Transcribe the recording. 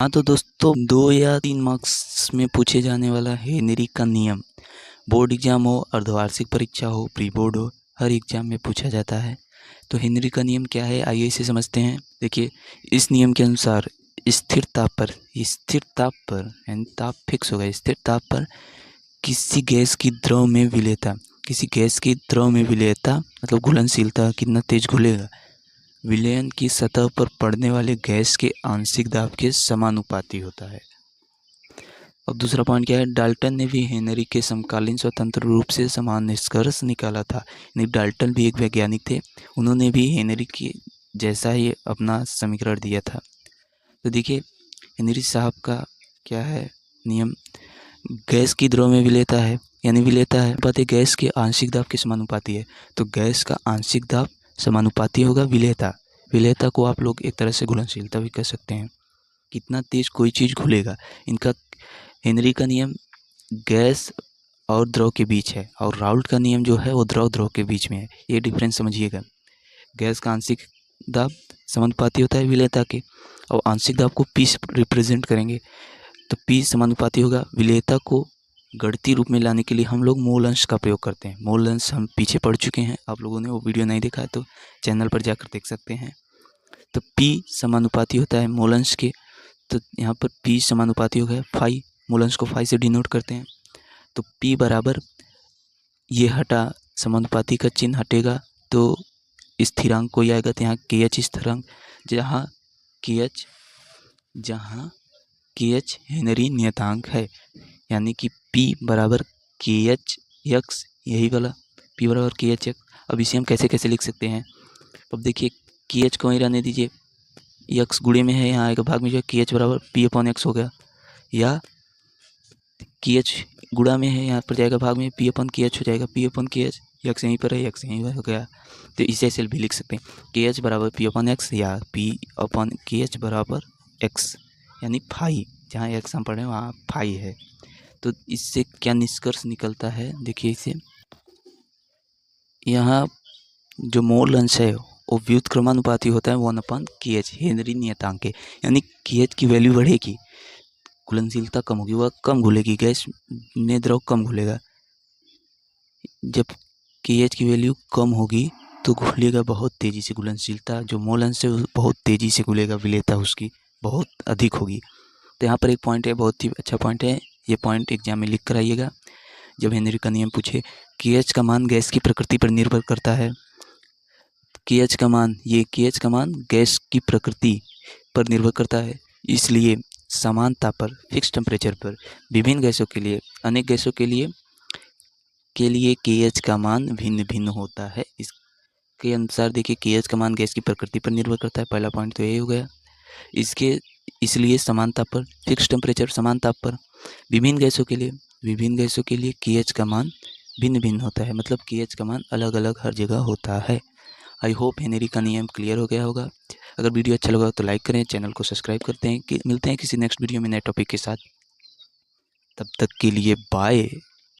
हाँ तो दोस्तों 2 या 3 मार्क्स में पूछे जाने वाला हेनरी का नियम, बोर्ड एग्जाम हो, अर्धवार्षिक परीक्षा हो, प्री बोर्ड हो, हर एग्जाम में पूछा जाता है। तो हेनरी का नियम क्या है, आइए इसे समझते हैं। देखिए, इस नियम के अनुसार स्थिर ताप पर यानी ताप फिक्स होगा, स्थिर ताप पर किसी गैस की द्रव में विलेयता मतलब घुलनशीलता, कितना तेज घुलेगा, विलयन की सतह पर पड़ने वाले गैस के आंशिक दाब के समानुपाती होता है। और दूसरा पॉइंट क्या है, डाल्टन ने भी हेनरी के समकालीन स्वतंत्र रूप से समान निष्कर्ष निकाला था। यानी डाल्टन भी एक वैज्ञानिक थे, उन्होंने भी हेनरी के जैसा ही अपना समीकरण दिया था। तो देखिए, हेनरी साहब का क्या है नियम, गैस की द्रव में विलेयता है, यानी विलेयता है बात गैस के आंशिक दाब के समानुपाती है। तो गैस का आंशिक दाब समानुपाती होगा विलेयता को आप लोग एक तरह से घुलनशीलता भी कह सकते हैं, कितना तेज कोई चीज़ घुलेगा। इनका हेनरी का नियम गैस और द्रव के बीच है, और राउल्ट का नियम जो है वो द्रव के बीच में है। ये डिफरेंस समझिएगा। गैस का आंशिक दाब समानुपाती होता है विलेयता के, और आंशिक दाब को पी से रिप्रेजेंट करेंगे, तो पी समानुपाती होगा। विलेयता को गणितीय रूप में लाने के लिए हम लोग मोल अंश का प्रयोग करते हैं। मोल अंश हम पीछे पढ़ चुके हैं, आप लोगों ने वो वीडियो नहीं देखा है तो चैनल पर जाकर देख सकते हैं। तो पी समानुपाती होता है मोल अंश के, तो यहाँ पर पी समानुपाती हो गया फाई, मोल अंश को फाई से डिनोट करते हैं। तो पी बराबर ये हटा, समानुपाती का चिन्ह हटेगा तो स्थिरांक कोई आएगा, तो यहाँ के एच स्थिरांक, के एच हेनरी नियतांक है, यानी कि P बराबर के एच एक्स, यही वाला P बराबर के एच एक्स। अब इसे हम कैसे कैसे लिख सकते हैं, अब देखिए के एच को ही रहने दीजिए, एक्स गुणे में है, यहाँ आएगा भाग में, जो है के एच बराबर पी अपॉन एक्स हो गया, या के एच गुणा में है, यहाँ पर जाएगा भाग में, पी अपन के एच हो जाएगा, पी अपन के एच, एक्स यहीं पर है, एक्स यहीं हो गया। तो इसे ऐसे भी लिख सकते हैं, के एच बराबर पी अपन एक्स, या पी अपन के एच बराबर एक्स, यानी फाई, जहाँ एक्स हम पढ़े वहाँ फाई है। तो इससे क्या निष्कर्ष निकलता है, देखिए इसे, यहाँ जो मोल अंश है वो व्युत्क्रमानुपाती होता है 1/kh, हेनरी नियतांक के, यानी kh की वैल्यू बढ़ेगी, घुलनशीलता कम होगी, वह कम घुलेगी, गैस में द्रव कम घुलेगा। जब kh की वैल्यू कम होगी तो घुलेगा बहुत तेज़ी से, घुलनशीलता जो मोल अंश है बहुत तेज़ी से घुलेगा, विलेयता उसकी बहुत अधिक होगी। तो यहाँ पर एक पॉइंट है, बहुत ही अच्छा पॉइंट है, ये पॉइंट एग्जाम में लिख कर आइएगा। जब हेनरी का नियम पूछे, kh का मान गैस की प्रकृति पर निर्भर करता है, kh का मान गैस की प्रकृति पर निर्भर करता है, इसलिए समान ताप पर फिक्स टेम्परेचर पर विभिन्न गैसों के लिए, अनेक गैसों के लिए kh का मान भिन्न भिन्न होता है। इसके अनुसार देखिए kh का मान गैस की प्रकृति पर निर्भर करता है, पहला पॉइंट तो यही हो गया। इसलिए समान ताप पर फिक्स टेम्परेचर, समान ताप पर विभिन्न गैसों के लिए kh का मान भिन्न भिन्न होता है, मतलब kh का मान अलग अलग हर जगह होता है। आई होप हेनरी का नियम क्लियर हो गया होगा। अगर वीडियो अच्छा लगा तो लाइक करें, चैनल को सब्सक्राइब करते हैं। मिलते हैं किसी नेक्स्ट वीडियो में नए टॉपिक के साथ, तब तक के लिए बाय।